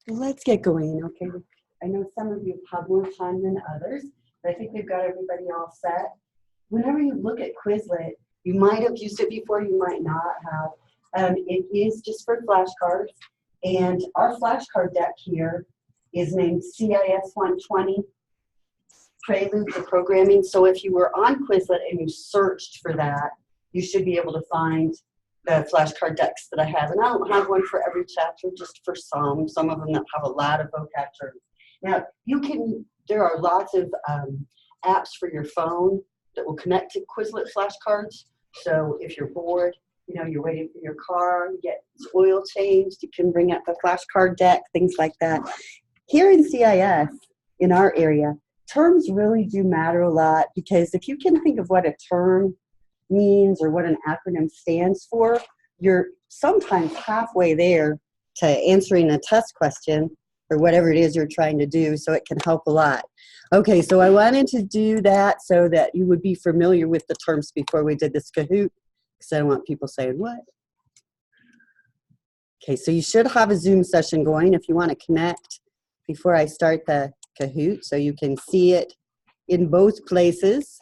Let's get going, okay? I know some of you have more time than others, but I think we've got everybody all set. Whenever you look at Quizlet, you might have used it before, you might not have. It is just for flashcards, and our flashcard deck here is named CIS120, Prelude to Programming. So if you were on Quizlet and you searched for that, you should be able to find the flashcard decks that I have. And I don't have one for every chapter, just for some of them that have a lot of vocab terms. Now, there are lots of apps for your phone that will connect to Quizlet flashcards. So if you're bored, you're waiting for your car, you get oil changed, you can bring up the flashcard deck, things like that. Here in CIS, in our area, terms really do matter a lot, because if you can think of what a term means or what an acronym stands for, you're sometimes halfway there to answering a test question or whatever it is you're trying to do, so it can help a lot. Okay, so I wanted to do that so that you would be familiar with the terms before we did this Kahoot, because I don't want people saying, what? Okay, so you should have a Zoom session going if you want to connect before I start the Kahoot, so you can see it in both places.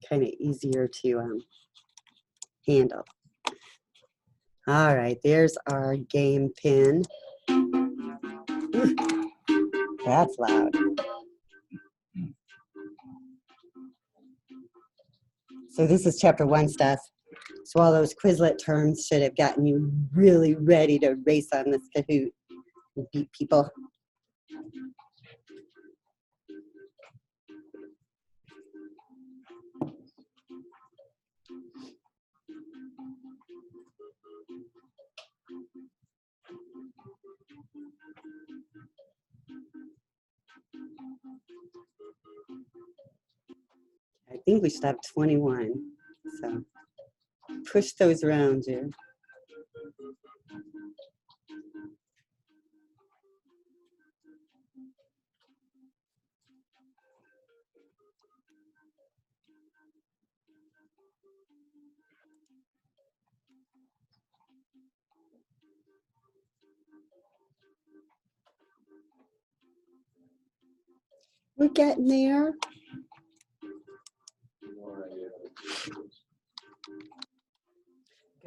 Kind of easier to handle. All right, there's our game pin. Ooh, that's loud. So this is chapter 1 stuff. So all those Quizlet terms should have gotten you really ready to race on this Kahoot and beat people. I think we should have 21. So push those around you. We're getting there.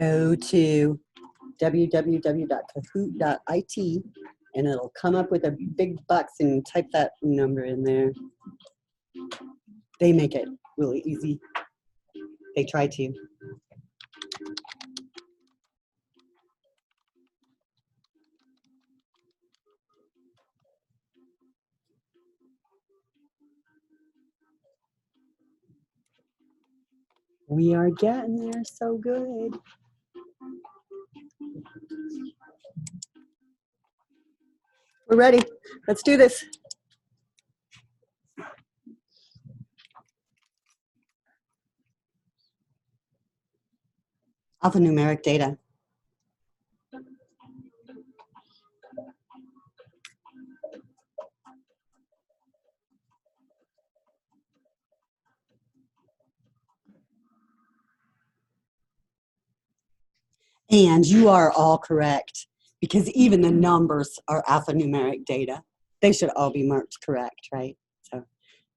Go to www.kahoot.it and it'll come up with a big box, and type that number in there. They make it really easy. They try to. We are getting there so good. We're ready. Let's do this. Alphanumeric data. And you are all correct, because even the numbers are alphanumeric data. They should all be marked correct, right? So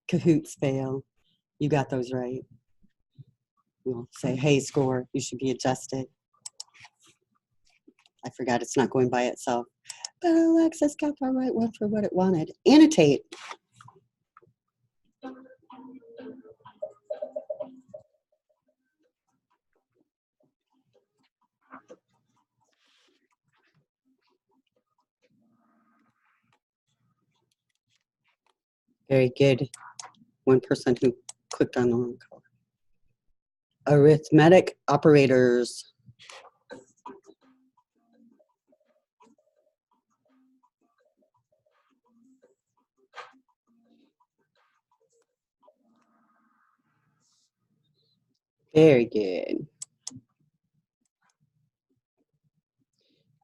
Kahoots fail. You got those right. We'll say, hey, score, you should be adjusted. I forgot it's not going by itself. But Alexis got the right one for what it wanted. Annotate. Very good. One person who clicked on the wrong color. Arithmetic operators. Very good.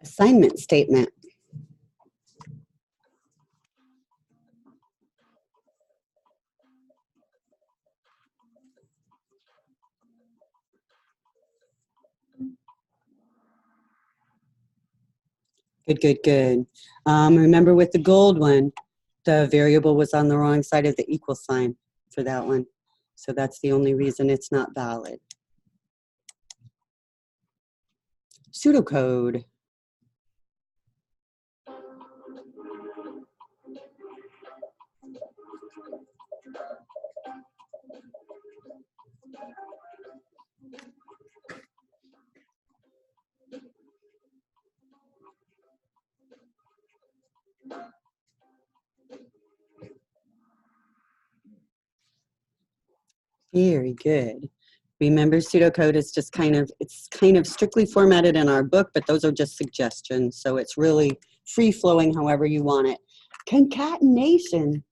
Assignment statement. Good, good, good. Remember with the gold one, the variable was on the wrong side of the equal sign for that one. So that's the only reason it's not valid. Pseudocode. Very good. Remember, pseudocode is just it's kind of strictly formatted in our book, but those are just suggestions. So it's really free flowing however you want it. Concatenation.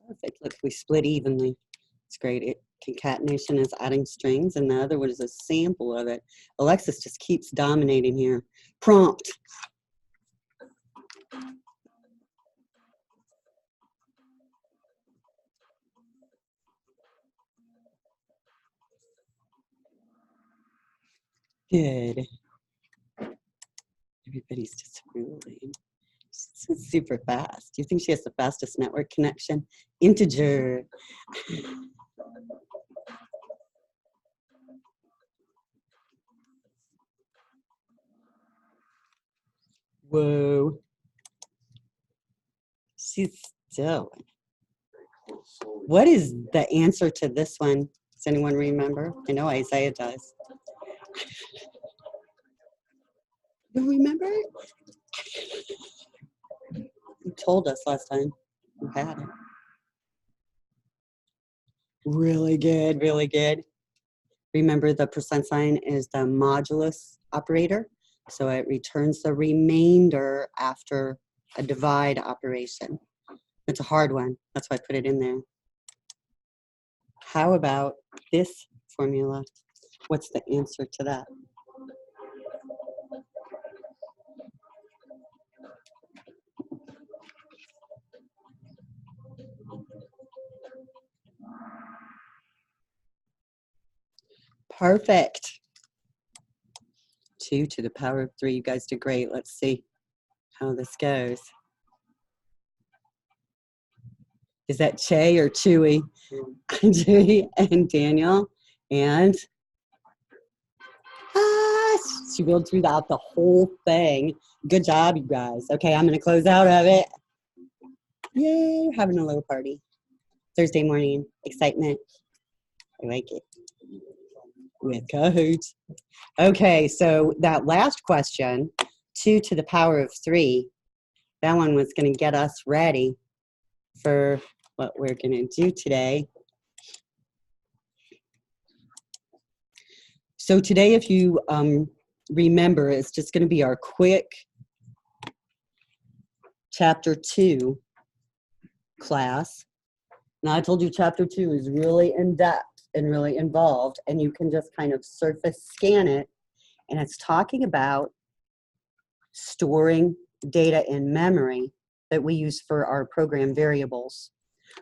Perfect. Look, we split evenly. It's great. Concatenation is adding strings, and the other one is a sample of it. Alexis just keeps dominating here. Prompt. Good. Everybody's just ruling. She's super fast. Do you think she has the fastest network connection? Integer. Whoa. She's still. What is the answer to this one? Does anyone remember? I know Isaiah does. You remember? You told us last time. You had it. Really good, really good. Remember, the percent sign is the modulus operator. So it returns the remainder after a divide operation. It's a hard one. That's why I put it in there. How about this formula? What's the answer to that? Perfect. 2 to the power of 3. You guys did great. Let's see how this goes. Is that Che or Chewy? Chewy and Daniel. And she rolled through the whole thing. Good job, you guys. Okay, I'm going to close out of it. Yay, we're having a little party. Thursday morning. Excitement. I like it. With Coach. Okay, so that last question, 2 to the power of 3, that one was going to get us ready for what we're going to do today. So today, if you remember, it's just going to be our quick Chapter 2 class. Now, I told you Chapter 2 is really in-depth and really involved, and you can just kind of surface scan it, and it's talking about storing data in memory that we use for our program variables.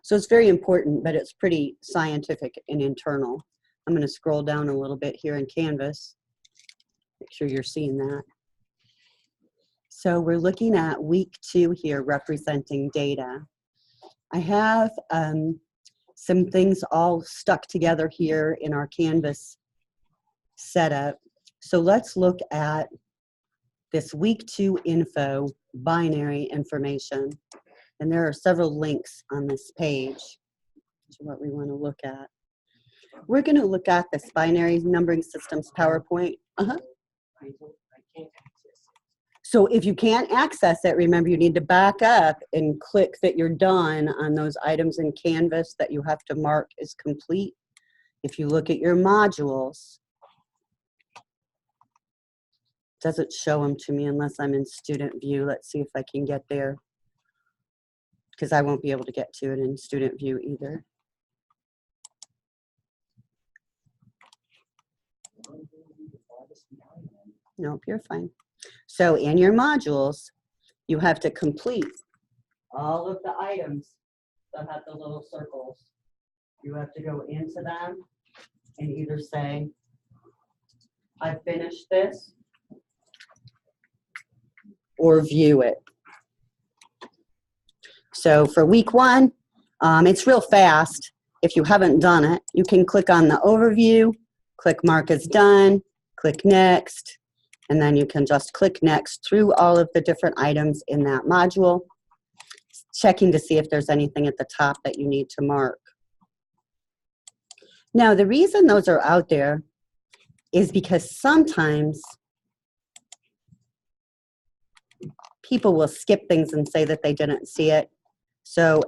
So it's very important, but it's pretty scientific and internal. I'm going to scroll down a little bit here in Canvas. Make sure you're seeing that. So we're looking at week 2 here, representing data. I have some things all stuck together here in our Canvas setup. So let's look at this week 2 info binary information. And there are several links on this page to what we want to look at. We're going to look at this binary numbering systems PowerPoint. So if you can't access it, remember you need to back up and click that you're done on those items in Canvas that you have to mark as complete. If you look at your modules, it doesn't show them to me unless I'm in student view. Let's see if I can get there, because I won't be able to get to it in student view either. Nope, you're fine. So in your modules, you have to complete all of the items that have the little circles, you have to go into them and either say, I finished this, or view it. So for week 1, it's real fast. If you haven't done it, you can click on the overview, click mark as done, click next, and then you can just click next through all of the different items in that module, checking to see if there's anything at the top that you need to mark. Now, the reason those are out there is because sometimes people will skip things and say that they didn't see it. So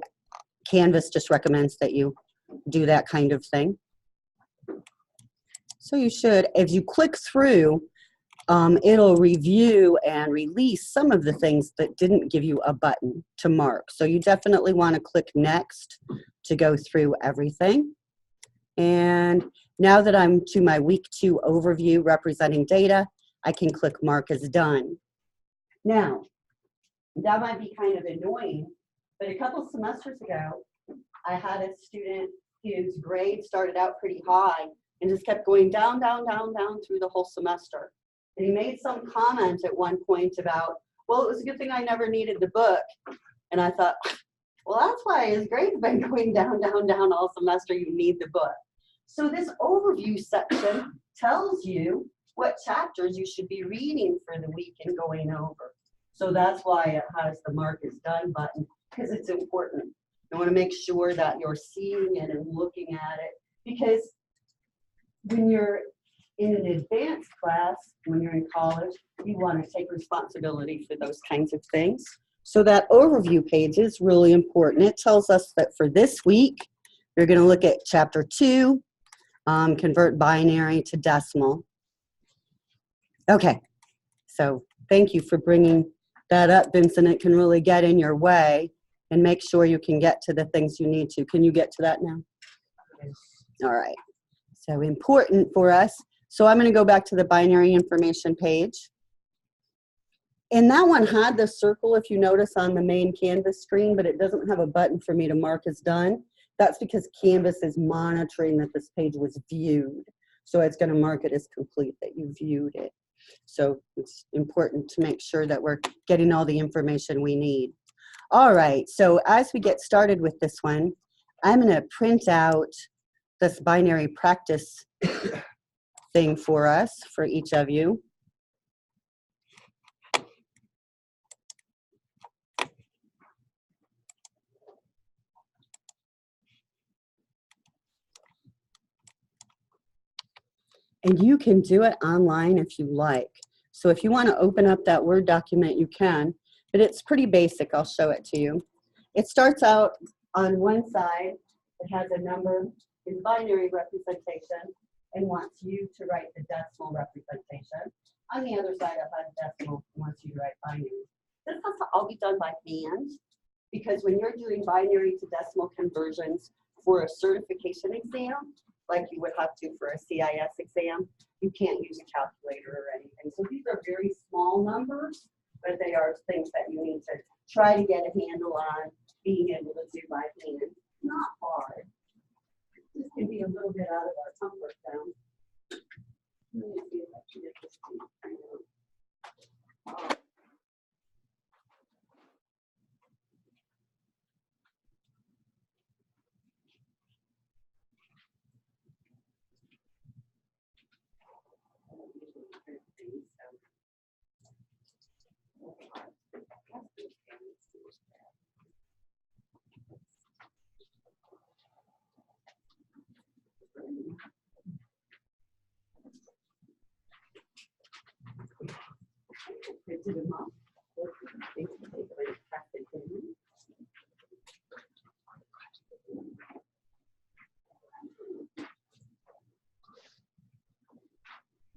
Canvas just recommends that you do that kind of thing. So you should, if you click through, it'll review and release some of the things that didn't give you a button to mark. So you definitely want to click next to go through everything. And now that I'm to my week 2 overview representing data, I can click mark as done. Now, that might be kind of annoying, but a couple semesters ago, I had a student whose grade started out pretty high and just kept going down, down, down, down through the whole semester. And he made some comment at one point about, well, it was a good thing I never needed the book. And I thought, well, that's why his grade's been going down, down, down all semester. You need the book. So this overview section tells you what chapters you should be reading for the week and going over. So that's why it has the mark is done button, because it's important. You want to make sure that you're seeing it and looking at it, because when you're in an advanced class, when you're in college, you want to take responsibility for those kinds of things. So that overview page is really important. It tells us that for this week, you're going to look at chapter 2, convert binary to decimal. Okay, so thank you for bringing that up, Vincent. It can really get in your way and make sure you can get to the things you need to. Can you get to that now? All right, so important for us. So I'm going to go back to the binary information page. And that one had the circle, if you notice, on the main Canvas screen, but it doesn't have a button for me to mark as done. That's because Canvas is monitoring that this page was viewed. So it's going to mark it as complete, that you viewed it. So it's important to make sure that we're getting all the information we need. All right, so as we get started with this one, I'm going to print out this binary practice thing for us, for each of you. And you can do it online if you like. So if you want to open up that Word document, you can, but it's pretty basic. I'll show it to you. It starts out on one side. It has a number in binary representation and wants you to write the decimal representation. On the other side, it has decimal and wants you to write binary. This has to all be done by hand, because when you're doing binary to decimal conversions for a certification exam, like you would have to for a CIS exam, you can't use a calculator or anything. So these are very small numbers, but they are things that you need to try to get a handle on, being able to do by hand. Not hard. This can be a little bit out of our comfort zone. Let me see if I can get this to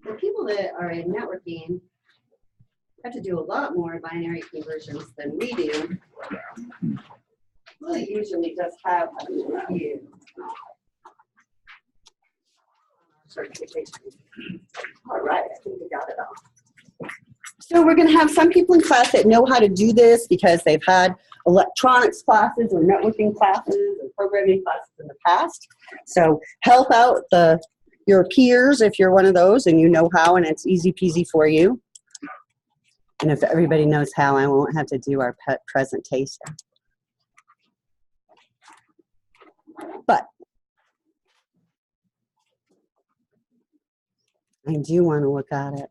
The people that are in networking have to do a lot more binary conversions than we do. We usually just have a few certifications. All right, I think we got it all. So we're going to have some people in class that know how to do this because they've had electronics classes or networking classes or programming classes in the past. So help out your peers if you're one of those and you know how and it's easy peasy for you. And if everybody knows how, I won't have to do our pet presentation. But I do want to look at it.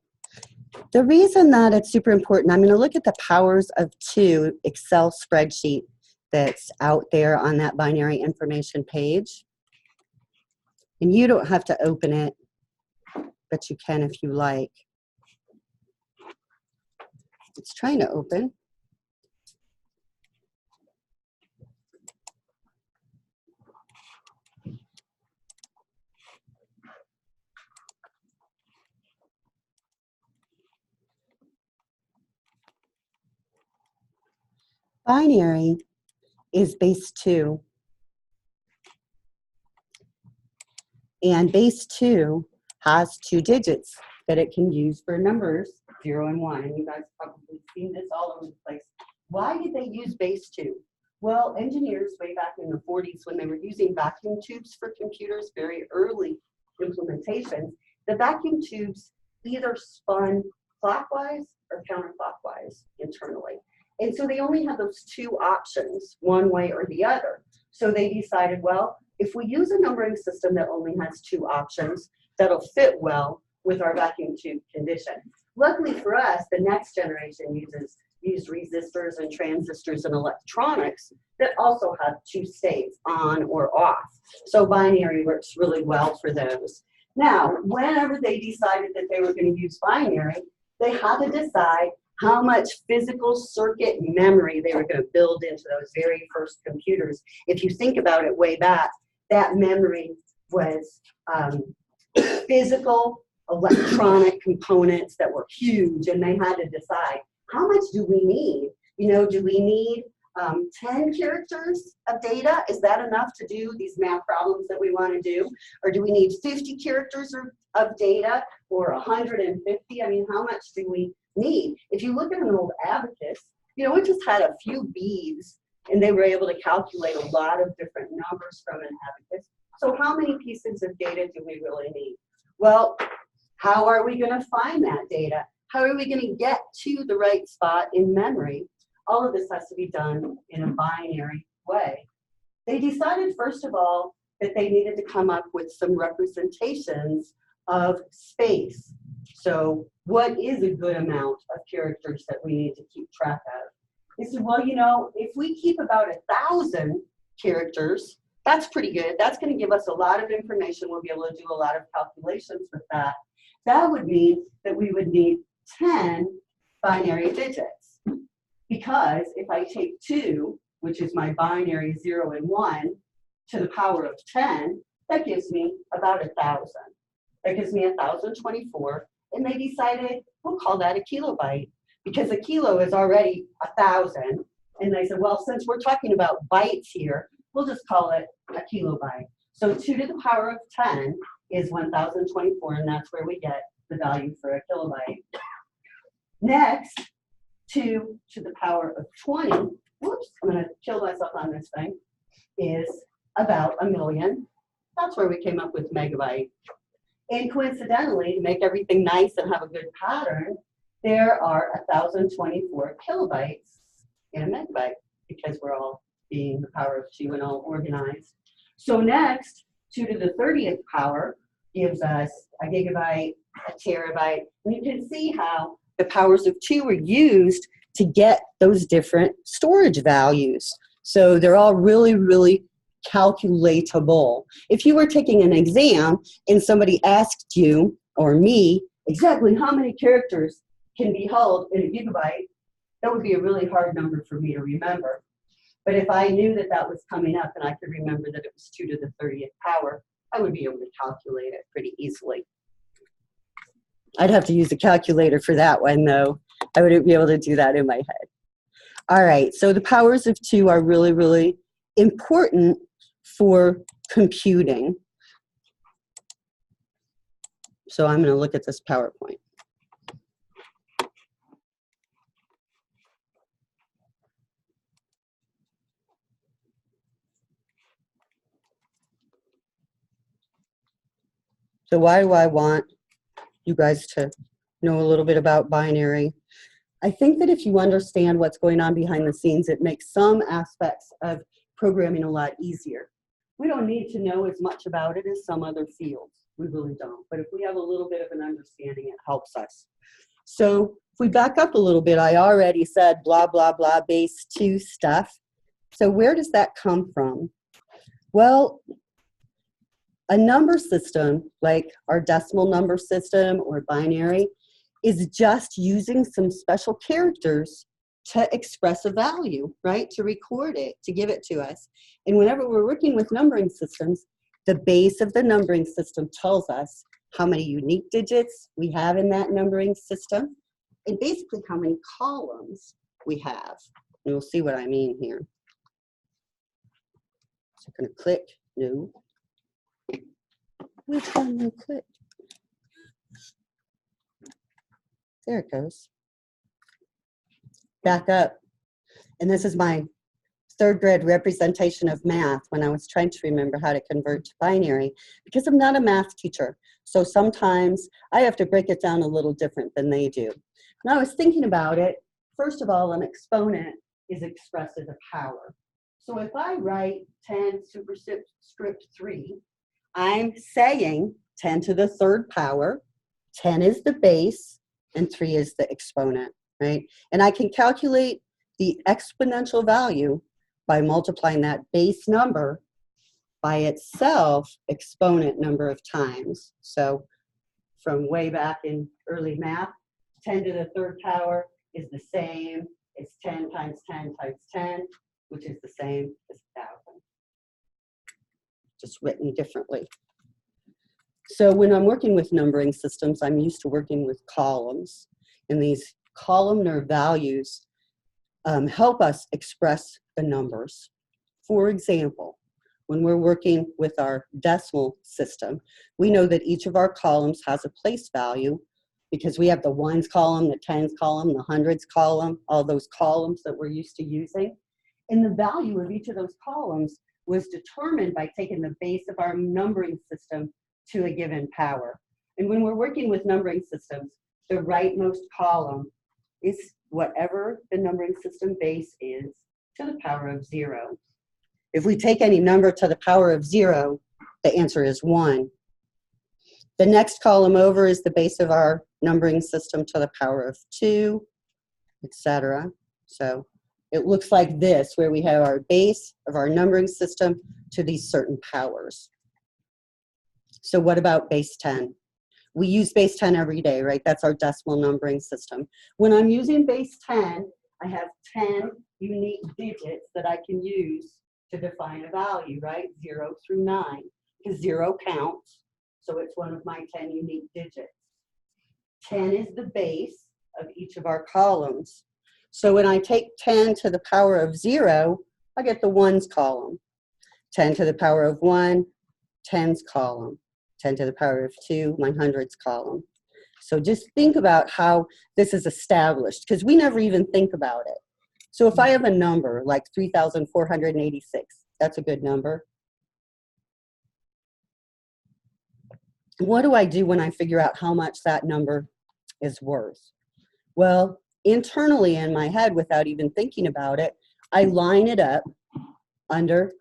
The reason that it's super important, I'm going to look at the powers of 2 Excel spreadsheet that's out there on that binary information page. And you don't have to open it, but you can if you like. It's trying to open. Binary is base 2. And base 2 has 2 digits that it can use for numbers, 0 and 1. And you guys probably seen this all over the place. Why did they use base 2? Well, engineers way back in the 40s when they were using vacuum tubes for computers, very early implementations, the vacuum tubes either spun clockwise or counterclockwise internally. And so they only had those 2 options, one way or the other. So they decided, well, if we use a numbering system that only has 2 options, that'll fit well with our vacuum tube condition. Luckily for us, the next generation used resistors and transistors and electronics that also have 2 states, on or off. So binary works really well for those. Now, whenever they decided that they were going to use binary, they had to decide how much physical circuit memory they were going to build into those very first computers. If you think about it way back, that memory was physical electronic components that were huge, and they had to decide, how much do we need? You know, do we need 10 characters of data? Is that enough to do these math problems that we want to do? Or do we need 50 characters of data or 150? I mean, how much do we need? If you look at an old abacus, you know, it just had a few beads and they were able to calculate a lot of different numbers from an abacus. So how many pieces of data do we really need? Well, how are we going to find that data? How are we going to get to the right spot in memory? All of this has to be done in a binary way. They decided, first of all, that they needed to come up with some representations of space. So what is a good amount of characters that we need to keep track of? They said, well, you know, if we keep about 1,000 characters, that's pretty good. That's going to give us a lot of information. We'll be able to do a lot of calculations with that. That would mean that we would need 10 binary digits. Because if I take 2, which is my binary 0 and 1, to the power of 10, that gives me about 1,000. That gives me 1,024. And they decided, we'll call that a kilobyte, because a kilo is already 1,000. And they said, well, since we're talking about bytes here, we'll just call it a kilobyte. So 2 to the power of 10 is 1,024, and that's where we get the value for a kilobyte. Next, 2 to the power of 20, whoops, I'm going to kill myself on this thing, is about 1,000,000. That's where we came up with megabyte. And coincidentally, to make everything nice and have a good pattern, there are 1,024 kilobytes in a megabyte, because we're all being the power of 2 and all organized. So next, 2 to the 30th power gives us a gigabyte, a terabyte. And you can see how the powers of 2 are used to get those different storage values. So they're all really, really calculatable. If you were taking an exam and somebody asked you, or me, exactly how many characters can be held in a gigabyte, that would be a really hard number for me to remember. But if I knew that that was coming up and I could remember that it was 2 to the 30th power, I would be able to calculate it pretty easily. I'd have to use a calculator for that one, though. I wouldn't be able to do that in my head. All right, so the powers of 2 are really, really important for computing. So I'm going to look at this PowerPoint. So why do I want you guys to know a little bit about binary? I think that if you understand what's going on behind the scenes, it makes some aspects of programming a lot easier. We don't need to know as much about it as some other fields. We really don't. But if we have a little bit of an understanding, it helps us. So if we back up a little bit, I already said blah, blah, blah, base 2 stuff. So where does that come from? Well, a number system, like our decimal number system or binary, is just using some special characters to express a value, right? To record it, to give it to us. And whenever we're working with numbering systems, the base of the numbering system tells us how many unique digits we have in that numbering system, and basically how many columns we have. And you'll see what I mean here. So I'm gonna click, no. Which one will click? There it goes. Back up. And this is my third grade representation of math when I was trying to remember how to convert to binary, because I'm not a math teacher. So sometimes I have to break it down a little different than they do. When I was thinking about it, first of all, an exponent is expressed as a power. So if I write 10 superscript 3, I'm saying 10 to the third power, 10 is the base, and 3 is the exponent, right? And I can calculate the exponential value by multiplying that base number by itself exponent number of times. So from way back in early math, 10 to the third power is the same. It's 10 times 10 times 10, which is the same as 1,000. Just written differently. So when I'm working with numbering systems, I'm used to working with columns. And these columnar values help us express the numbers. For example, when we're working with our decimal system, we know that each of our columns has a place value because we have the ones column, the tens column, the hundreds column, all those columns that we're used to using. And the value of each of those columns was determined by taking the base of our numbering system to a given power. And when we're working with numbering systems, the rightmost column is whatever the numbering system base is to the power of 0. If we take any number to the power of 0, the answer is 1. The next column over is the base of our numbering system to the power of 2, etc. So it looks like this, where we have our base of our numbering system to these certain powers. So what about base 10? We use base 10 every day, right? That's our decimal numbering system. When I'm using base 10, I have 10 unique digits that I can use to define a value, right? 0 through 9, because 0 counts, so it's one of my 10 unique digits. 10 is the base of each of our columns. So when I take 10 to the power of 0, I get the ones column. 10 to the power of 1, tens column. 10 to the power of 2, my hundreds column. So just think about how this is established, because we never even think about it. So if I have a number like 3,486, that's a good number. What do I do when I figure out how much that number is worth? Well, internally in my head, without even thinking about it, I line it up under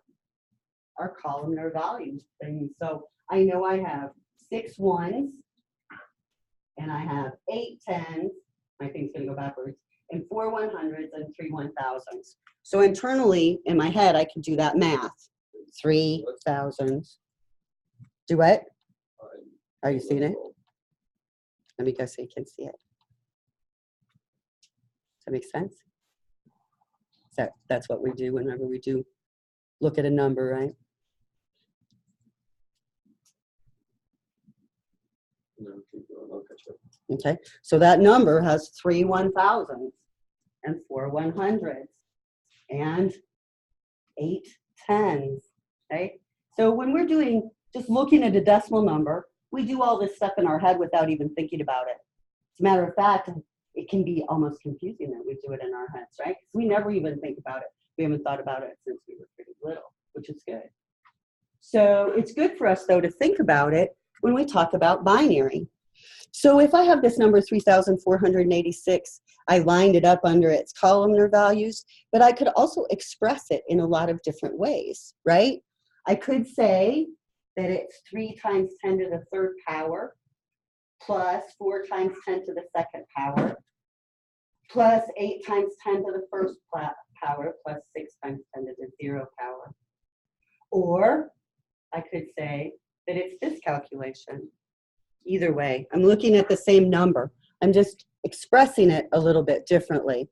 our columnar values thing. So I know I have 6 ones, and I have 8 tens, my thing's gonna go backwards, and 4 100s and 3 1000s. So internally in my head, I can do that math. 3 thousands. Do what? Are you seeing it? Let me go so you can see it. Does that make sense? That's what we do whenever we do look at a number, right? Okay, so that number has 3 1000s and 4 100s and 8 tens, okay? So when we're doing, just looking at a decimal number, we do all this stuff in our head without even thinking about it. As a matter of fact, it can be almost confusing that we do it in our heads, right? We never even think about it. We haven't thought about it since we were pretty little, which is good. So it's good for us, though, to think about it, when we talk about binary. So if I have this number 3,486, I lined it up under its columnar values, but I could also express it in a lot of different ways, right? I could say that it's 3 times 10 to the third power plus 4 times 10 to the second power plus 8 times 10 to the first power plus 6 times 10 to the 0 power. Or I could say that it's this calculation. Either way, I'm looking at the same number. I'm just expressing it a little bit differently.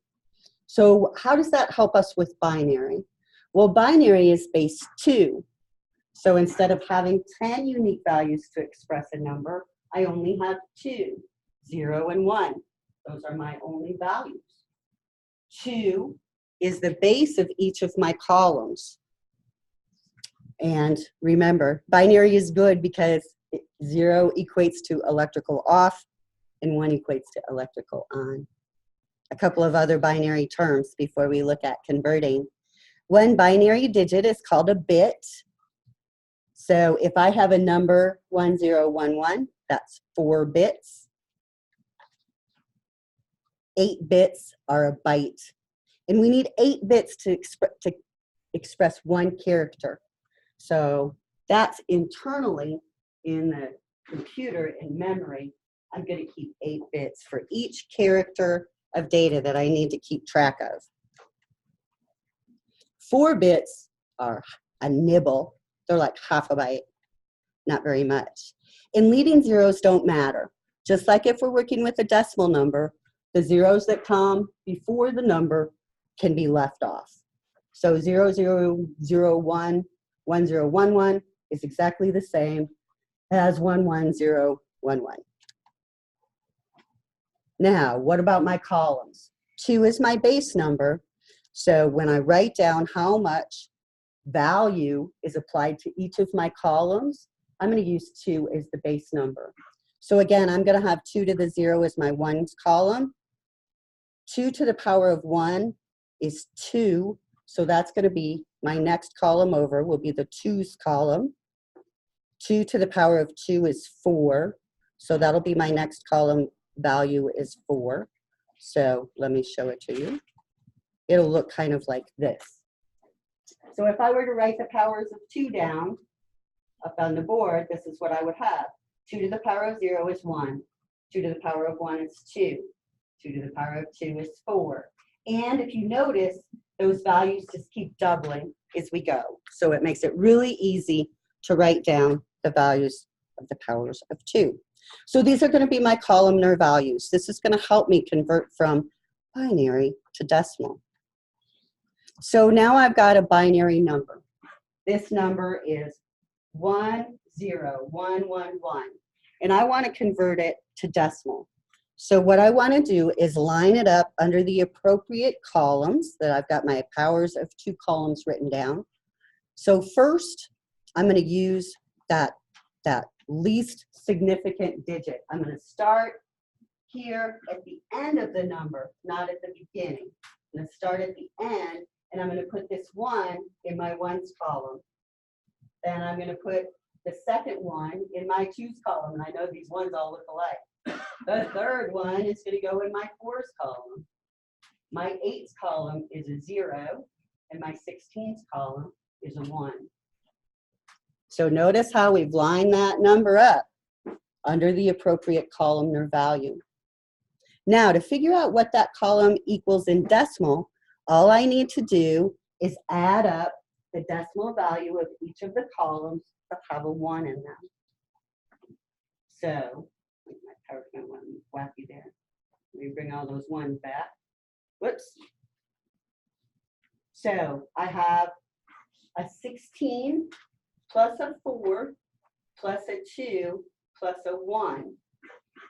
So how does that help us with binary? Well, binary is base 2. So instead of having 10 unique values to express a number, I only have 2, 0 and 1. Those are my only values. 2 is the base of each of my columns. And remember, binary is good because 0 equates to electrical off and 1 equates to electrical on. A couple of other binary terms before we look at converting. One binary digit is called a bit. So if I have a number 1011, that's 4 bits. 8 bits are a byte. And we need 8 bits to express 1 character. So that's internally in the computer in memory. I'm going to keep 8 bits for each character of data that I need to keep track of. 4 bits are a nibble. They're like half a byte, not very much. And leading zeros don't matter. Just like if we're working with a decimal number, the zeros that come before the number can be left off. So 0001, 1011 is exactly the same as 11011. Now, what about my columns? 2 is my base number. So when I write down how much value is applied to each of my columns, I'm going to use 2 as the base number. So again, I'm going to have 2 to the 0 as my 1's column. 2 to the power of 1 is 2. So that's going to be my next column over will be the 2's column. 2 to the power of 2 is 4. So that'll be my next column value is 4. So let me show it to you. It'll look kind of like this. So if I were to write the powers of 2 down up on the board, this is what I would have. 2 to the power of 0 is 1. 2 to the power of 1 is 2. 2 to the power of 2 is 4. And if you notice, those values just keep doubling as we go. So it makes it really easy to write down the values of the powers of 2. So these are going to be my columnar values. This is going to help me convert from binary to decimal. So now I've got a binary number. This number is 10111, and I want to convert it to decimal. So what I want to do is line it up under the appropriate columns that I've got my powers of 2 columns written down. So first, I'm going to use that least significant digit. I'm going to start here at the end of the number, not at the beginning. I'm going to start at the end, and I'm going to put this 1 in my 1's column. Then I'm going to put the second one in my 2's column, and I know these ones all look alike. The third one is going to go in my 4's column. My 8's column is a 0, and my 16's column is a 1. So notice how we've lined that number up under the appropriate columnar value. Now, to figure out what that column equals in decimal, all I need to do is add up the decimal value of each of the columns that have a 1 in them. So, my PowerPoint went wacky there. Let me bring all those 1s back. Whoops. So, I have a 16 plus a 4 plus a 2 plus a 1.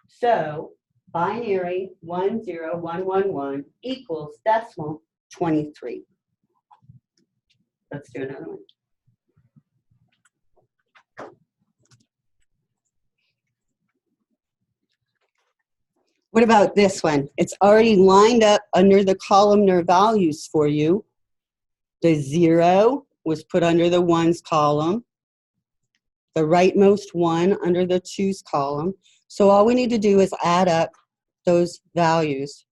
So, binary 10111 equals decimal 23. Let's do another one. What about this one? It's already lined up under the columnar values for you. The 0 was put under the 1's column. the rightmost one under the choose column. So all we need to do is add up those values.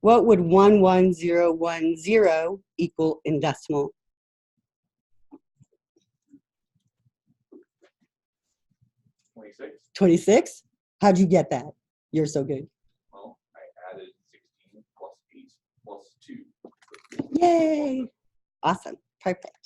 What would 11010 equal in decimal? 26. 26? How'd you get that? You're so good. Well, I added 16 plus 8 plus 2. Yay! Awesome. Perfect.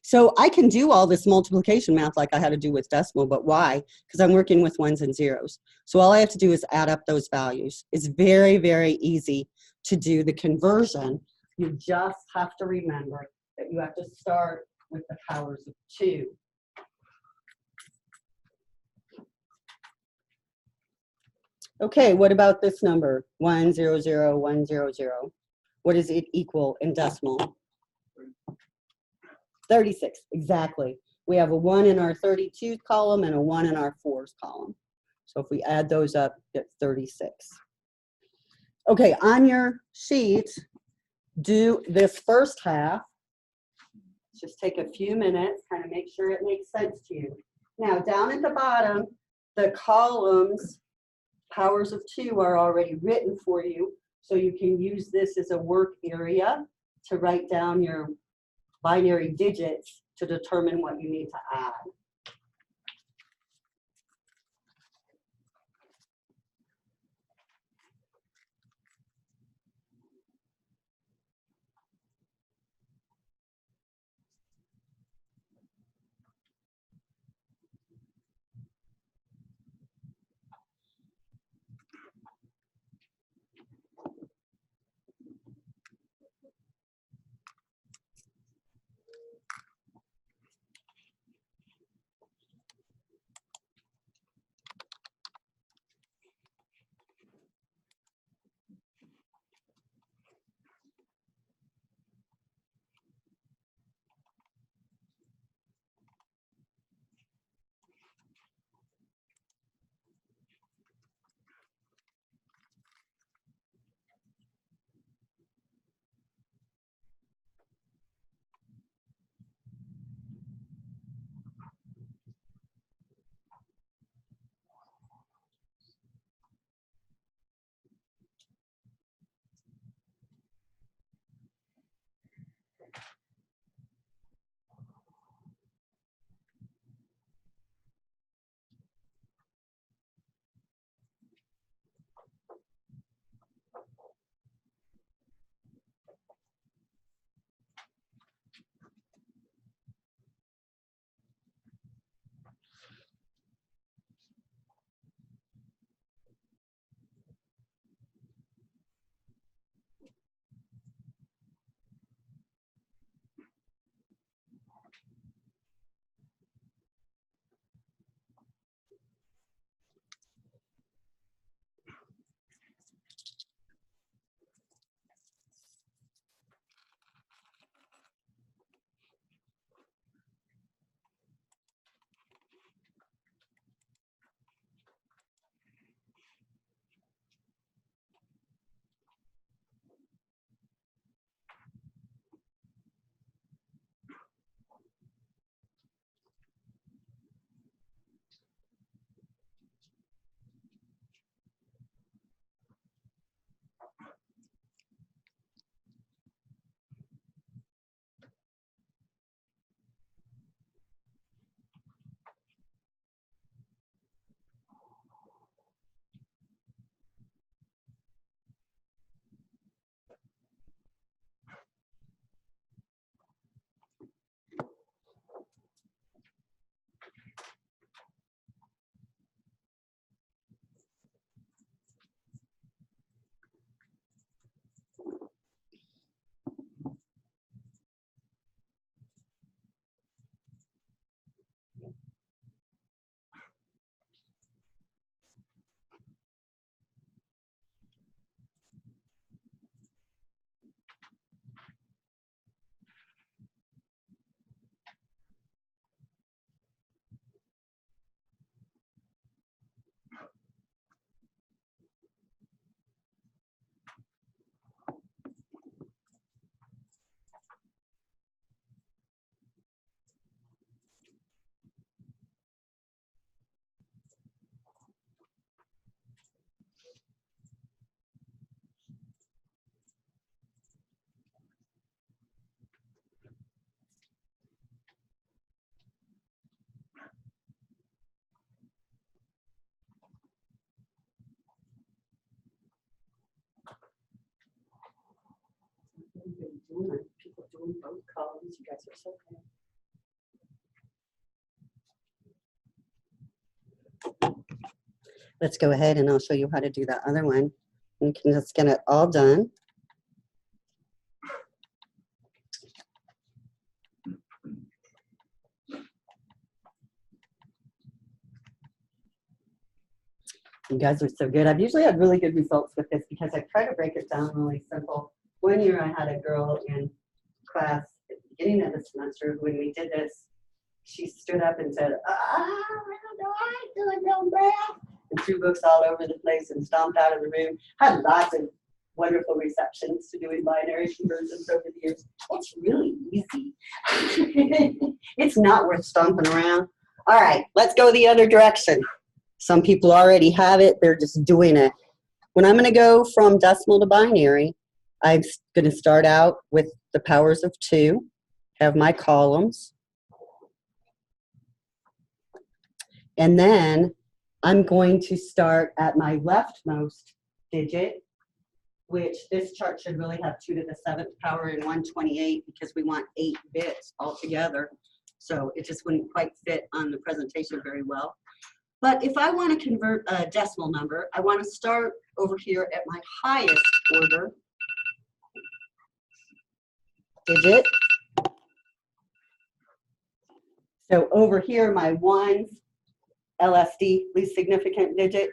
So I can do all this multiplication math like I had to do with decimal, but why? Because I'm working with ones and zeros. So all I have to do is add up those values. It's very, very easy to do the conversion. You just have to remember that you have to start with the powers of 2. Okay, what about this number? 100100. What does it equal in decimal? 36, exactly. We have a 1 in our 32th column and a 1 in our 4th column. So if we add those up, get 36. Okay, on your sheet, do this first half. Just take a few minutes, kind of make sure it makes sense to you. Now, down at the bottom, the columns, powers of 2 are already written for you, so you can use this as a work area to write down your binary digits to determine what you need to add. guys are so kind. Let's go ahead and I'll show you how to do that other one. You can just get it all done. You guys are so good. I've usually had really good results with this because I try to break it down really simple. One year I had a girl in class at the beginning of the semester when we did this. She stood up and said, I don't know, I'm doing no math. And threw books all over the place and stomped out of the room. Had lots of wonderful receptions to doing binary conversions over the years. It's really easy. It's not worth stomping around. All right, let's go the other direction. Some people already have it, they're just doing it. When I'm gonna go from decimal to binary, I'm gonna start out with the powers of 2, have my columns, and then I'm going to start at my leftmost digit, which this chart should really have 2 to the 7th power and 128 because we want 8 bits altogether. So it just wouldn't quite fit on the presentation very well. But if I want to convert a decimal number, I want to start over here at my highest order digit. So over here, my 1's LSD, least significant digit.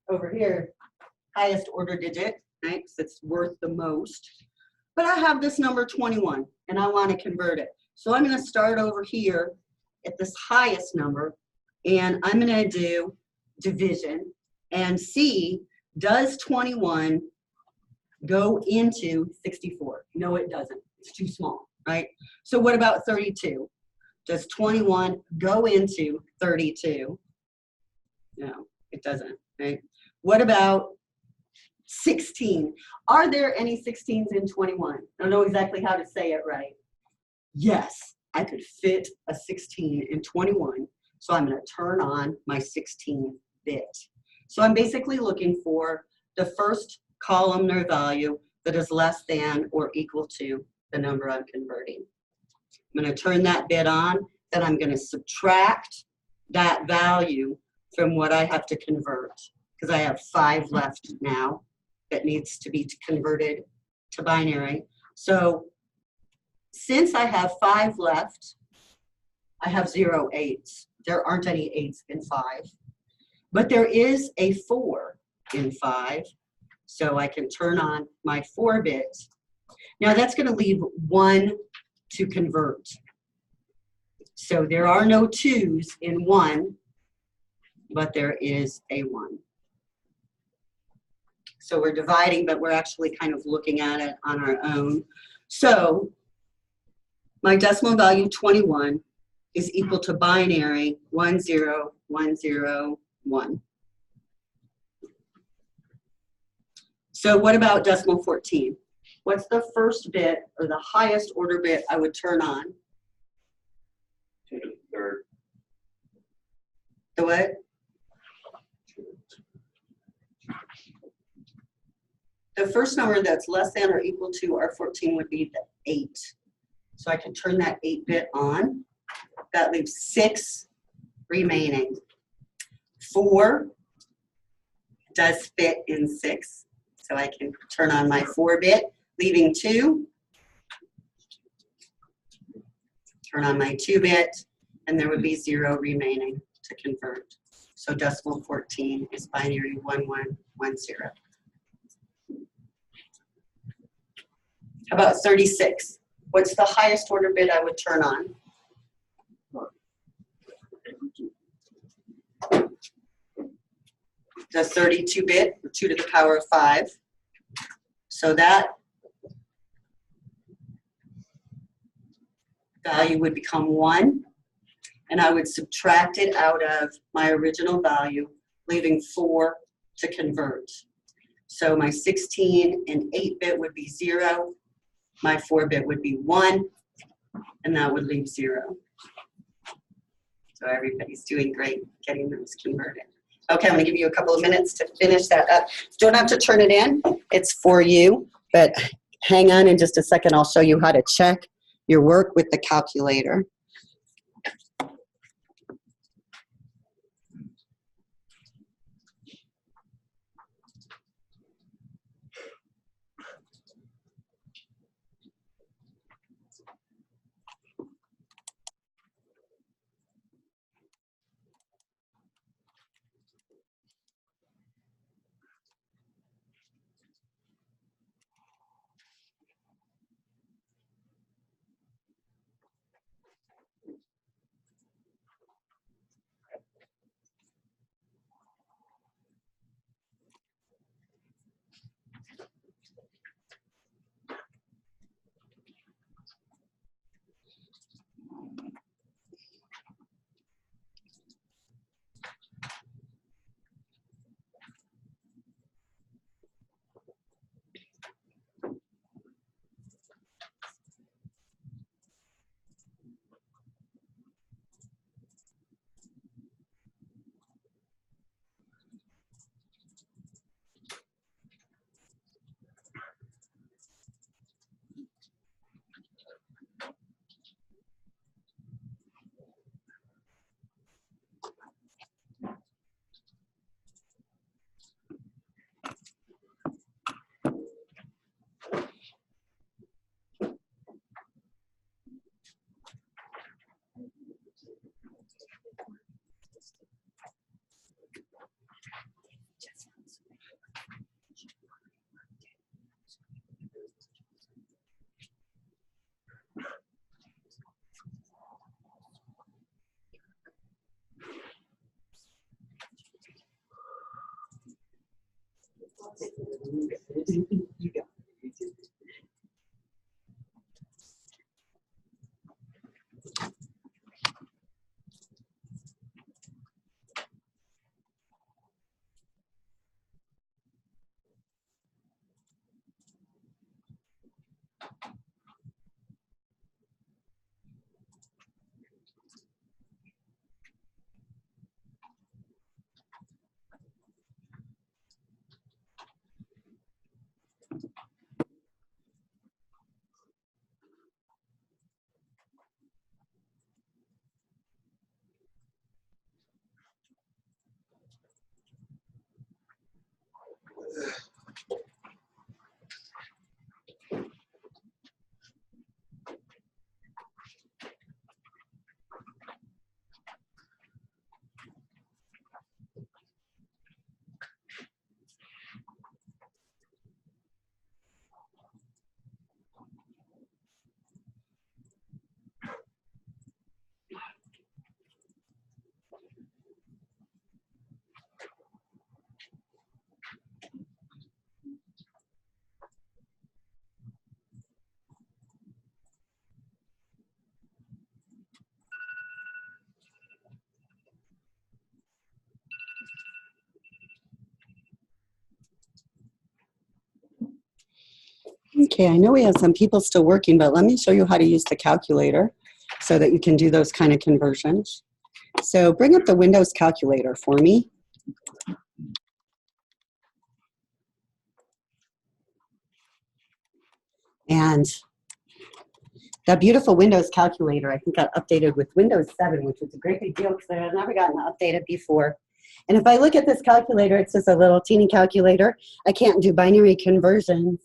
Over here, highest order digit, right? Because it's worth the most. But I have this number 21, and I want to convert it. So I'm going to start over here at this highest number, and I'm going to do division and see, does 21 go into 64? No, it doesn't. It's too small, right? So what about 32? Does 21 go into 32? No, it doesn't, right? What about 16? Are there any 16s in 21? I don't know exactly how to say it right. Yes, I could fit a 16 in 21. So I'm going to turn on my 16 bit. So I'm basically looking for the first columnar value that is less than or equal to the number I'm converting. I'm going to turn that bit on, then I'm going to subtract that value from what I have to convert, because I have 5 left now that needs to be converted to binary. So since I have 5 left, I have 0 8s. There aren't any 8s in 5. But there is a 4 in 5, so I can turn on my 4 bit. Now that's going to leave 1 to convert. So there are no 2s in 1, but there is a 1. So we're dividing, but we're actually kind of looking at it on our own. So my decimal value 21 is equal to binary 10101. So what about decimal 14? What's the first bit or the highest order bit I would turn on? 2 to the 3rd. The what? The first number that's less than or equal to our 14 would be the 8. So I can turn that 8 bit on. That leaves 6 remaining. 4 does fit in 6. So I can turn on my 4 bit, leaving 2. Turn on my 2 bit, and there would be 0 remaining to convert. So decimal 14 is binary 1110. How about 36? What's the highest order bit I would turn on? The 32 bit, or 2 to the power of 5. So that value would become 1, and I would subtract it out of my original value, leaving 4 to convert. So my 16 and 8 bit would be 0, my 4 bit would be 1, and that would leave 0. So everybody's doing great getting those converted. Okay, I'm going to give you a couple of minutes to finish that up. Don't have to turn it in. It's for you, but hang on in just a second. I'll show you how to check your work with the calculator. Okay, I know we have some people still working, but let me show you how to use the calculator so that you can do those kind of conversions. So bring up the Windows calculator for me. And that beautiful Windows calculator, I think, got updated with Windows 7, which is a great big deal because I had never gotten updated before. And if I look at this calculator, it's just a little teeny calculator. I can't do binary conversions,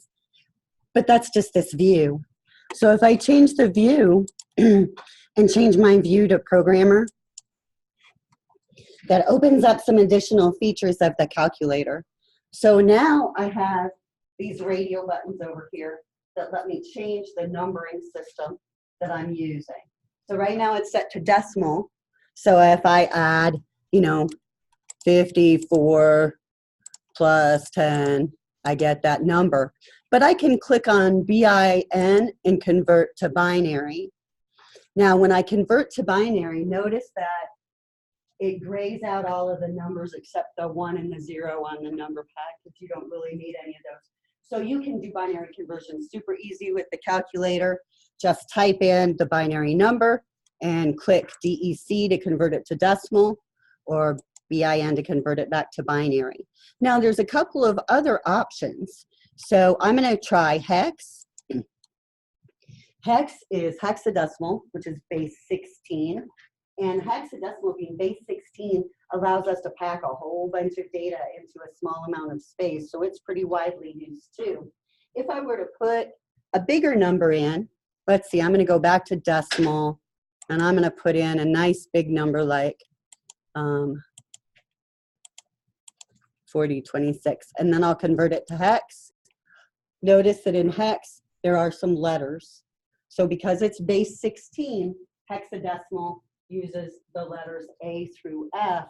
but that's just this view. So if I change the view and change my view to programmer, that opens up some additional features of the calculator. So now I have these radio buttons over here that let me change the numbering system that I'm using. So right now it's set to decimal. So if I add, 54 plus 10, I get that number. But I can click on BIN and convert to binary. Now when I convert to binary, notice that it grays out all of the numbers except the 1 and the 0 on the number pad because you don't really need any of those. So you can do binary conversions super easy with the calculator. Just type in the binary number and click DEC to convert it to decimal or BIN to convert it back to binary. Now there's a couple of other options. So I'm going to try hex. Hex is hexadecimal, which is base 16. And hexadecimal being base 16 allows us to pack a whole bunch of data into a small amount of space. So it's pretty widely used too. If I were to put a bigger number in, let's see, I'm going to go back to decimal and I'm going to put in a nice big number like 4026, and then I'll convert it to hex. Notice that in hex, there are some letters. So because it's base 16, hexadecimal uses the letters A through F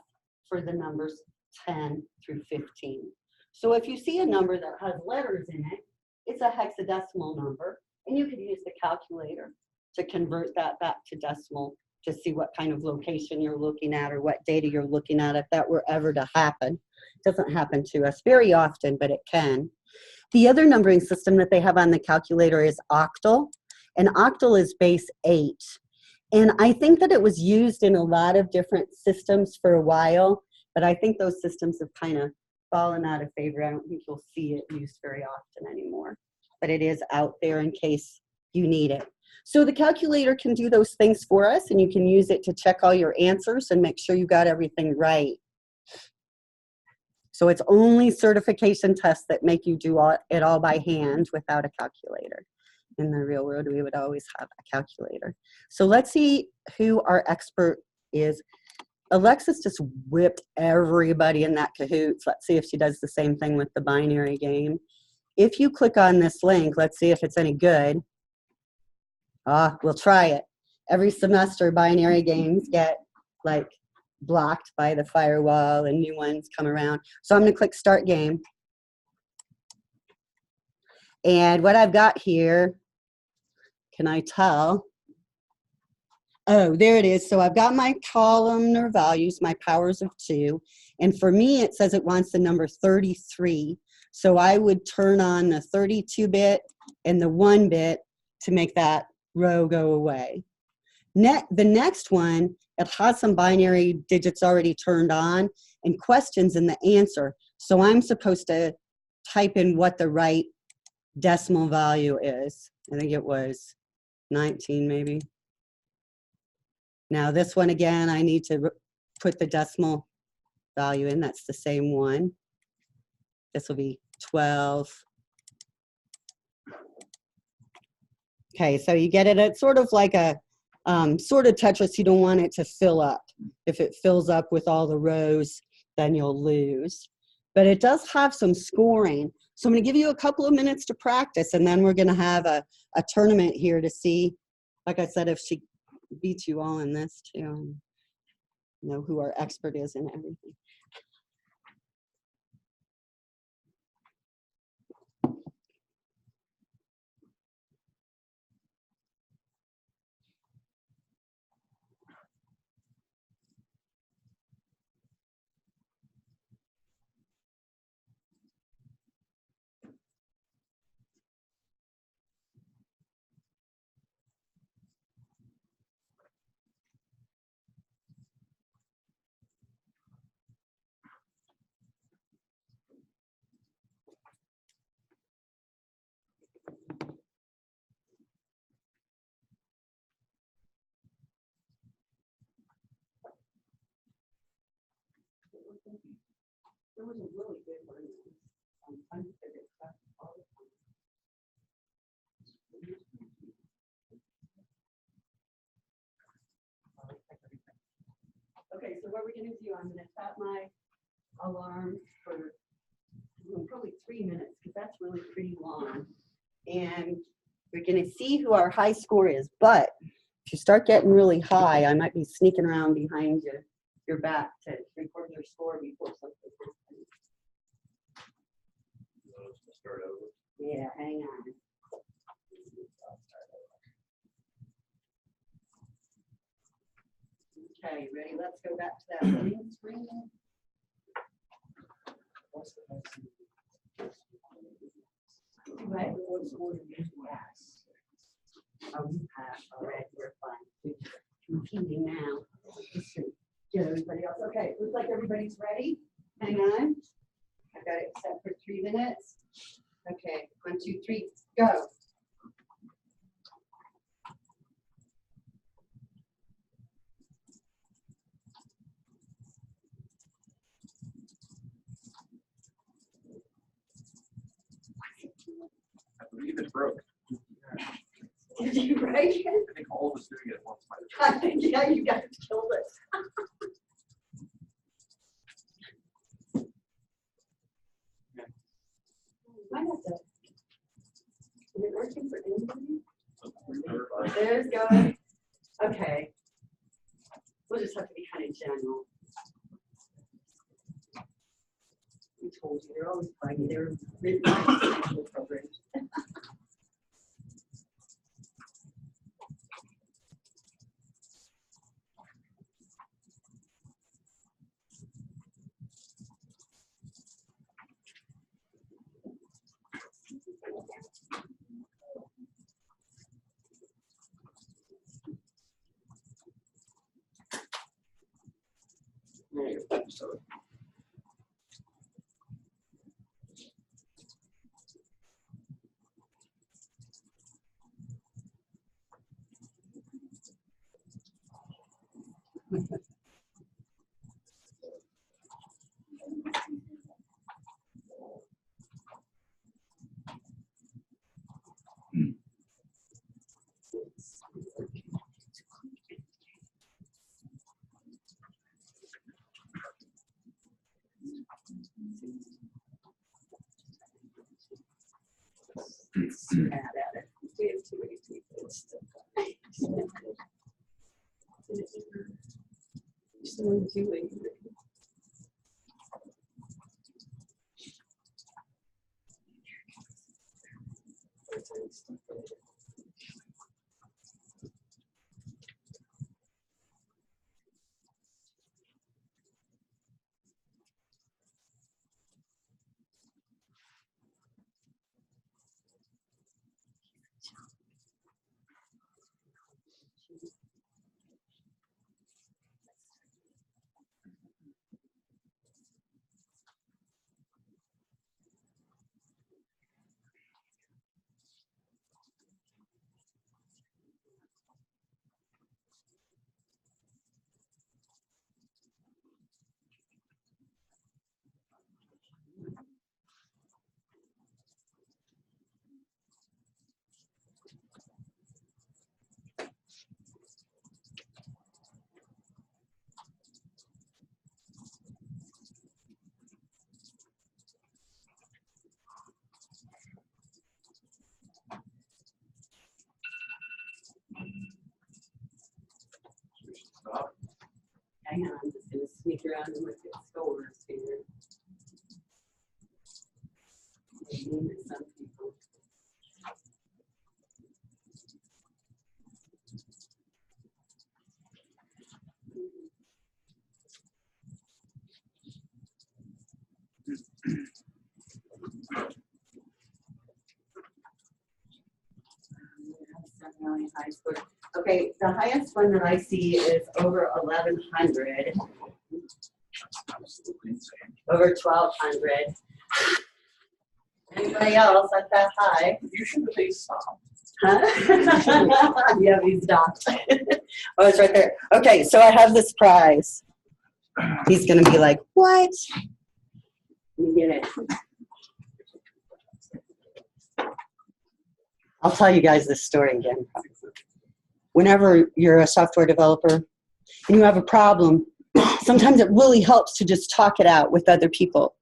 for the numbers 10 through 15. So if you see a number that has letters in it, it's a hexadecimal number, and you could use the calculator to convert that back to decimal to see what kind of location you're looking at or what data you're looking at if that were ever to happen. It doesn't happen to us very often, but it can. The other numbering system that they have on the calculator is octal, and octal is base 8. And I think that it was used in a lot of different systems for a while, but I think those systems have kind of fallen out of favor. I don't think you'll see it used very often anymore, but it is out there in case you need it. So the calculator can do those things for us, and you can use it to check all your answers and make sure you got everything right. So it's only certification tests that make you do it all by hand without a calculator. In the real world, we would always have a calculator. So let's see who our expert is. Alexis just whipped everybody in that Kahoots. Let's see if she does the same thing with the binary game. If you click on this link, let's see if it's any good. We'll try it. Every semester, binary games get like blocked by the firewall and new ones come around. So I'm going to click Start Game. And what I've got here, can I tell? Oh, there it is. So I've got my columnar values, my powers of 2. And for me, it says it wants the number 33. So I would turn on the 32-bit and the 1-bit to make that row go away. The next one, it has some binary digits already turned on and questions in the answer. So I'm supposed to type in what the right decimal value is. I think it was 19 maybe. Now this one again, I need to put the decimal value in. That's the same one. This will be 12. Okay, so you get it. It's sort of like a sort of Tetris. You don't want it to fill up. If it fills up with all the rows, then you'll lose. But it does have some scoring. So I'm going to give you a couple of minutes to practice, and then we're going to have a tournament here to see, like I said, if she beats you all in this too. Know who our expert is in everything. There was a really good one. Okay, so what we're going to do, I'm going to set my alarm for probably 3 minutes, because that's really pretty long. And we're going to see who our high score is. But if you start getting really high, I might be sneaking around behind your back to record your score before something happens. Start over. Yeah, hang on. Okay, ready? Let's go back to that main screen. What's the next one? Right? Oh, you passed already. You're fine. Competing now. Just to get everybody else. Okay, looks like everybody's ready. Hang on. I've got it set for 3 minutes. Okay, 1, 2, 3, go. I believe it broke. Did you break it? I think all of us doing it at once might have. I think, yeah, you guys killed it. Might have to. Is it working for anybody? There's going. Okay. We'll just have to be kind of general. We told you, they're always funny. They're written by special programs. So Mad at it. We have too many people. It's still just only doing it. we should stop. Hang on, I'm just gonna sneak around and look at scores here. Name it some people. Really high score. Okay, the highest one that I see is over 1,100, Absolutely insane. over 1,200. Anybody else at that high? You should have they stopped. Huh? Yeah, he stopped. Oh, it's right there. Okay, so I have this prize. He's going to be like, what? You get it. I'll tell you guys this story again. Whenever you're a software developer and you have a problem, sometimes it really helps to just talk it out with other people.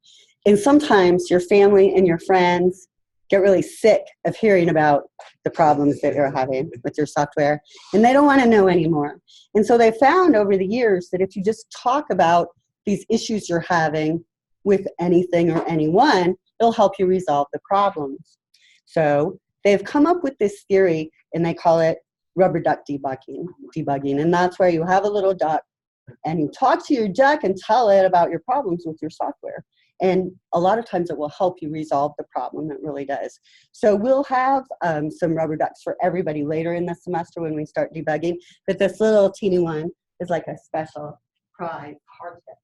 And sometimes your family and your friends get really sick of hearing about the problems that you're having with your software, and they don't want to know anymore. And so they found over the years that if you just talk about these issues you're having with anything or anyone, it'll help you resolve the problems. So they've come up with this theory, and they call it rubber duck debugging. And that's where you have a little duck, and you talk to your duck and tell it about your problems with your software. And a lot of times it will help you resolve the problem. It really does. So we'll have some rubber ducks for everybody later in the semester when we start debugging. But this little teeny one is like a special prize hard tip.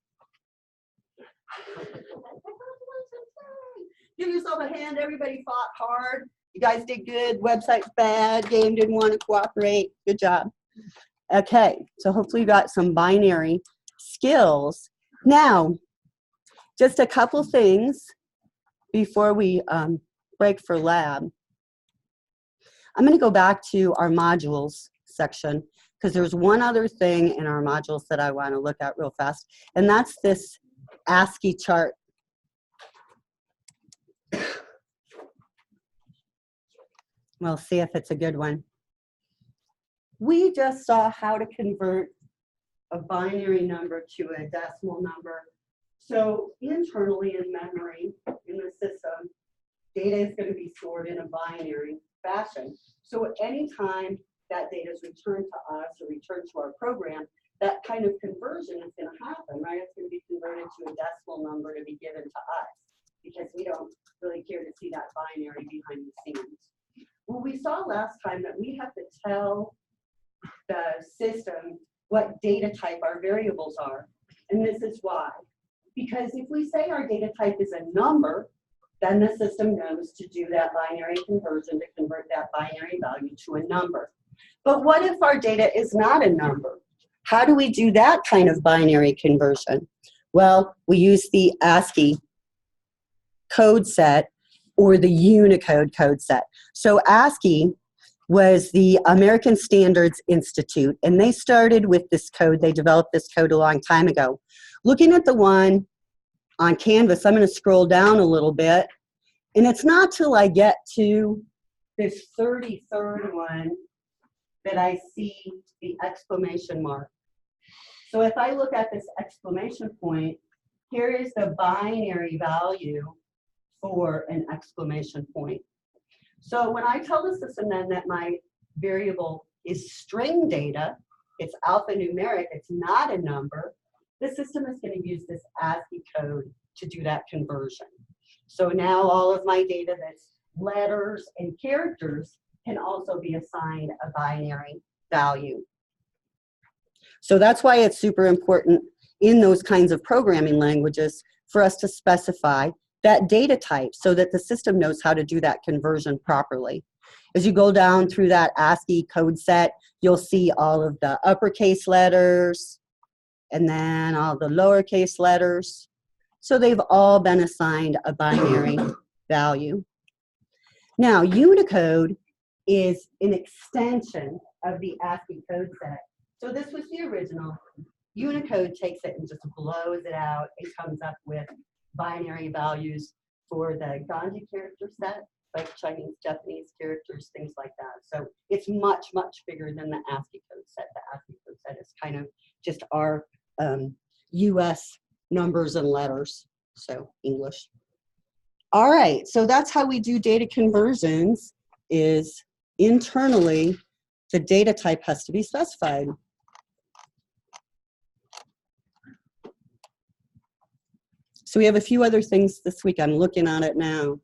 Give yourself a hand. Everybody fought hard. You guys did good. Website's bad. Game didn't want to cooperate. Good job. Okay, so hopefully you got some binary skills. Now, just a couple things before we break for lab. I'm going to go back to our modules section because there's one other thing in our modules that I want to look at real fast, and that's this ASCII chart. We'll see if it's a good one. We just saw how to convert a binary number to a decimal number. So internally in memory, in the system, data is going to be stored in a binary fashion. So at any time that data is returned to us or returned to our program, that kind of conversion is going to happen, right? It's going to be converted to a decimal number to be given to us because we don't really care to see that binary behind the scenes. Well, we saw last time that we have to tell the system what data type our variables are. And this is why. Because if we say our data type is a number, then the system knows to do that binary conversion to convert that binary value to a number. But what if our data is not a number? How do we do that kind of binary conversion? Well, we use the ASCII code set or the Unicode code set. So ASCII was the American Standards Institute, and they started with this code. They developed this code a long time ago. Looking at the one on Canvas, I'm going to scroll down a little bit, and it's not till I get to this 33rd one that I see the exclamation mark. So if I look at this exclamation point, here is the binary value for an exclamation point. So when I tell the system then that my variable is string data, it's alphanumeric, it's not a number, the system is going to use this ASCII code to do that conversion. So now all of my data that's letters and characters can also be assigned a binary value. So that's why it's super important in those kinds of programming languages for us to specify that data type so that the system knows how to do that conversion properly. As you go down through that ASCII code set, you'll see all of the uppercase letters and then all the lowercase letters. So they've all been assigned a binary value. Now, Unicode is an extension of the ASCII code set. So this was the original. Unicode takes it and just blows it out and comes up with binary values for the Gandhi character set, like Chinese, Japanese characters, things like that. So it's much, much bigger than the ASCII code set. The ASCII code set is kind of just our US numbers and letters, so English. All right, so that's how we do data conversions, is internally the data type has to be specified. So we have a few other things this week. I'm looking at it now.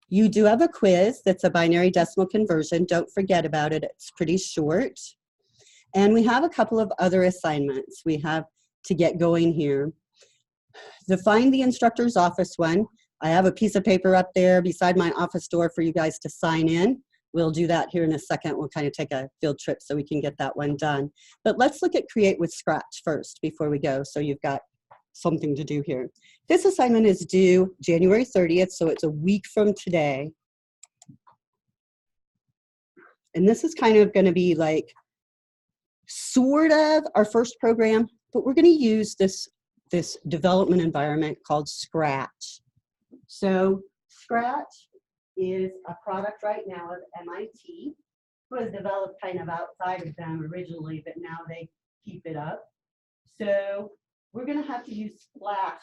You do have a quiz that's a binary decimal conversion. Don't forget about it. It's pretty short. And we have a couple of other assignments we have to get going here. To find the instructor's office one, I have a piece of paper up there beside my office door for you guys to sign in. We'll do that here in a second. We'll kind of take a field trip so we can get that one done. But let's look at Create with Scratch first before we go, so you've got something to do here. This assignment is due January 30th, so it's a week from today. And this is kind of going to be like sort of our first program, but we're going to use this development environment called Scratch. So Scratch is a product right now of MIT, who has developed kind of outside of them originally, but now they keep it up. So we're going to have to use Splash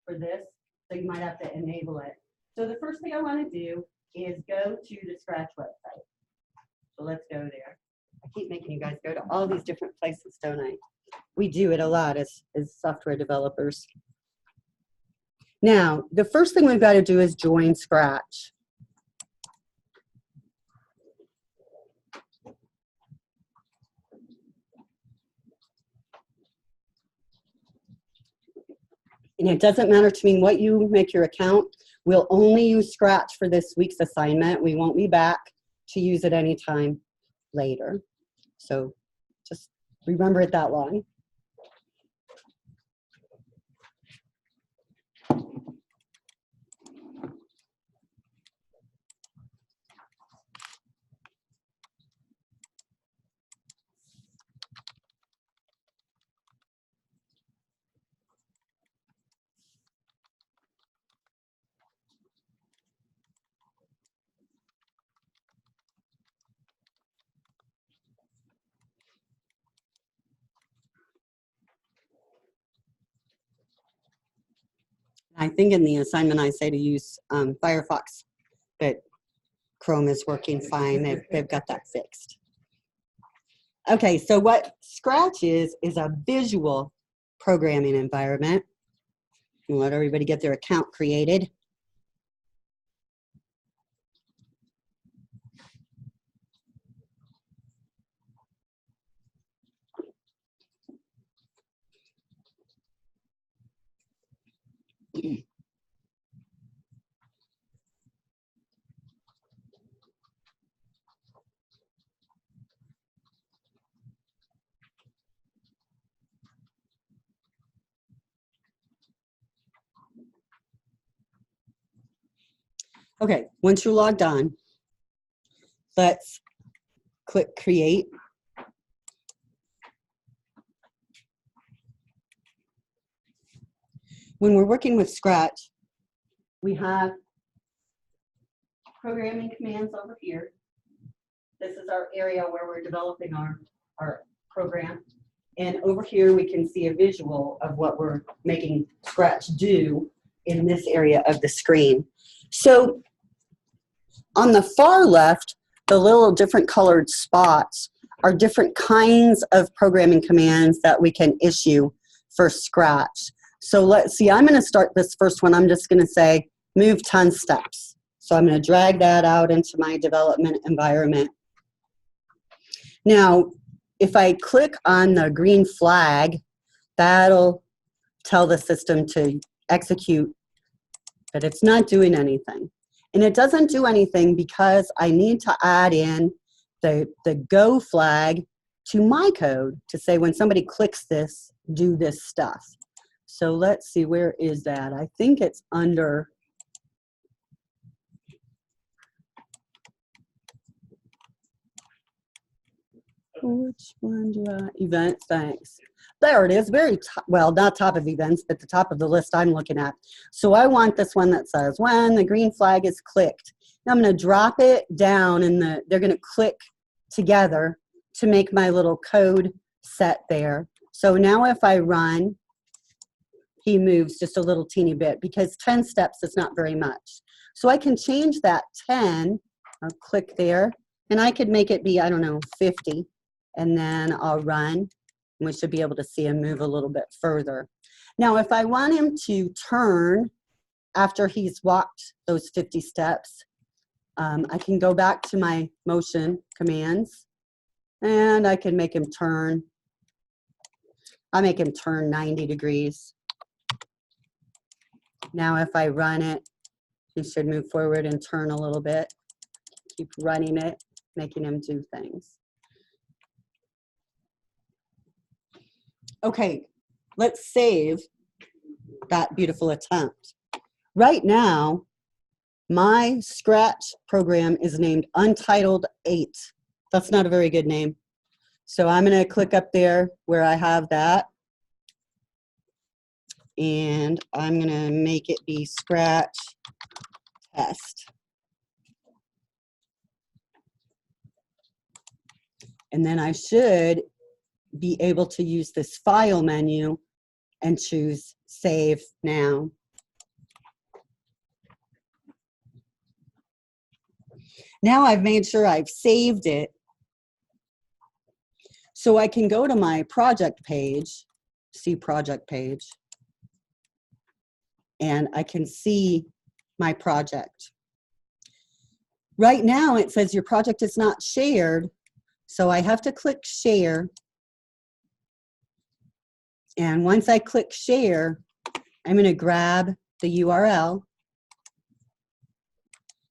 for this, so you might have to enable it. So the first thing I want to do is go to the Scratch website. So let's go there. I keep making you guys go to all these different places, don't I? We do it a lot as software developers. Now, the first thing we've got to do is join Scratch. And it doesn't matter to me what you make your account. We'll only use Scratch for this week's assignment. We won't be back to use it anytime later. So just remember it that long. I think in the assignment I say to use Firefox, but Chrome is working fine. They've got that fixed. Okay, so what Scratch is a visual programming environment. We'll let everybody get their account created. Okay, once you're logged on, let's click Create. When we're working with Scratch, we have programming commands over here. This is our area where we're developing our program. And over here, we can see a visual of what we're making Scratch do in this area of the screen. So on the far left, the little different colored spots are different kinds of programming commands that we can issue for Scratch. So let's see, I'm going to start this first one. I'm just going to say move 10 steps. So I'm going to drag that out into my development environment. Now, if I click on the green flag, that'll tell the system to execute, but it's not doing anything. And it doesn't do anything because I need to add in the go flag to my code to say when somebody clicks this, do this stuff. So let's see, where is that? I think it's under which one do I, events, thanks. There it is, very top, well, not top of events, but the top of the list I'm looking at. So I want this one that says when the green flag is clicked. Now I'm going to drop it down and they're going to click together to make my little code set there. So now if I run, he moves just a little teeny bit because 10 steps is not very much. So I can change that 10, I'll click there, and I could make it be, I don't know, 50. And then I'll run, and we should be able to see him move a little bit further. Now, if I want him to turn after he's walked those 50 steps, I can go back to my motion commands, and I can make him turn. I'll make him turn 90 degrees. Now, if I run it, he should move forward and turn a little bit. Keep running it, making him do things. Okay, let's save that beautiful attempt. Right now, my Scratch program is named Untitled 8. That's not a very good name. So I'm going to click up there where I have that. And I'm going to make it be Scratch Test. And then I should be able to use this file menu and choose Save Now. Now I've made sure I've saved it. So I can go to my project page, see project page, and I can see my project. Right now it says your project is not shared, so I have to click Share. And once I click Share, I'm going to grab the URL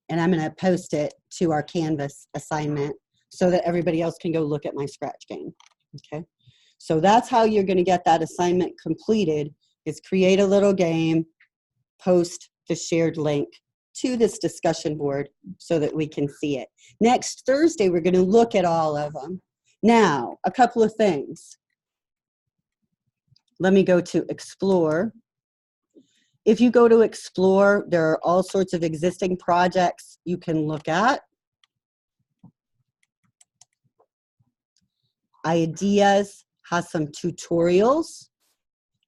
and I'm going to post it to our Canvas assignment so that everybody else can go look at my Scratch game. Okay, so that's how you're going to get that assignment completed, is create a little game, post the shared link to this discussion board so that we can see it. Next Thursday, we're going to look at all of them. Now, a couple of things. Let me go to Explore. If you go to Explore, there are all sorts of existing projects you can look at. Ideas has some tutorials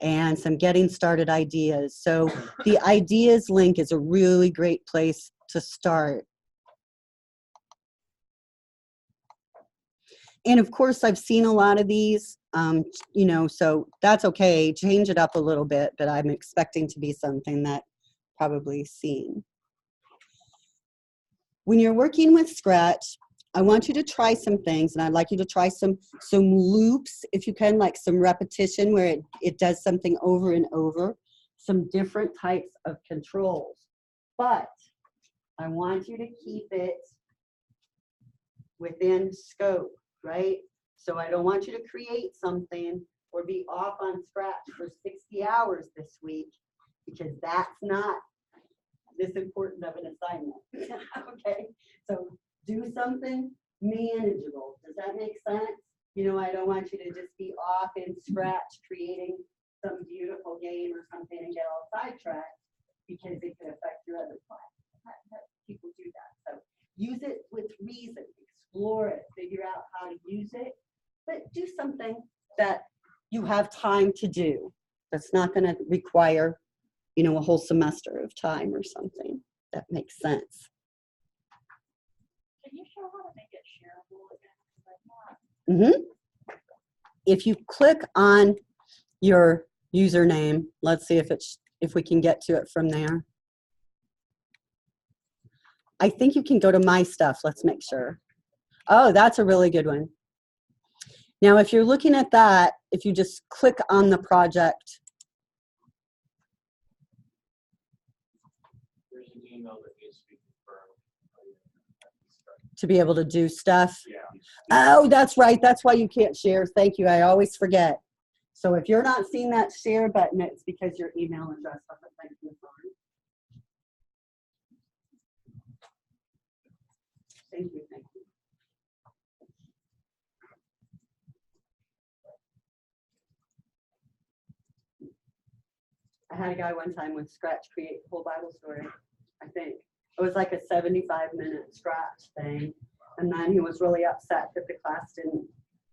and some getting started ideas. So the ideas link is a really great place to start. And of course, I've seen a lot of these, you know, so that's okay. Change it up a little bit, but I'm expecting to be something that probably seen. When you're working with Scratch, I want you to try some things, and I'd like you to try some loops, if you can, like some repetition where it does something over and over, some different types of controls. But I want you to keep it within scope, right? So I don't want you to create something or be off on Scratch for 60 hours this week, because that's not this important of an assignment. Okay, so do something manageable. Does that make sense? You know, I don't want you to just be off in Scratch creating some beautiful game or something and get all sidetracked, because it could affect your other class. People do that. So use it with reason, explore it, figure out how to use it, but do something that you have time to do. That's not going to require, you know, a whole semester of time or something. That makes sense. Can you show how to make it shareable again? If you click on your username, let's see if we can get to it from there. I think you can go to My Stuff. Let's make sure. Oh, that's a really good one. Now, if you're looking at that, if you just click on the project. There's an email that needs to be confirmed. To be able to do stuff. Yeah. Oh, that's right. That's why you can't share. Thank you. I always forget. So if you're not seeing that share button, it's because your email address doesn't think you're sorry. Thank you. Thank you. I had a guy one time with Scratch create the whole Bible story, I think. It was like a 75-minute Scratch thing. And then he was really upset that the class didn't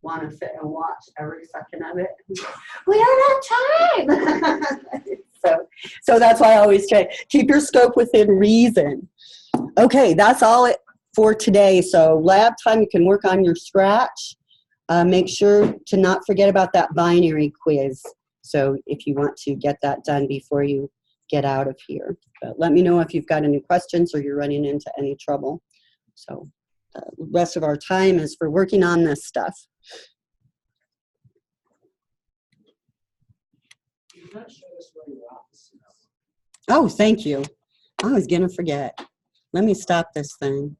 want to sit and watch every second of it. We don't have time. So that's why I always try, keep your scope within reason. Okay, that's all it for today. So lab time, you can work on your Scratch. Make sure to not forget about that binary quiz. So if you want to get that done before you get out of here. But let me know if you've got any questions or you're running into any trouble. So the rest of our time is for working on this stuff. Oh, thank you. I was going to forget. Let me stop this thing.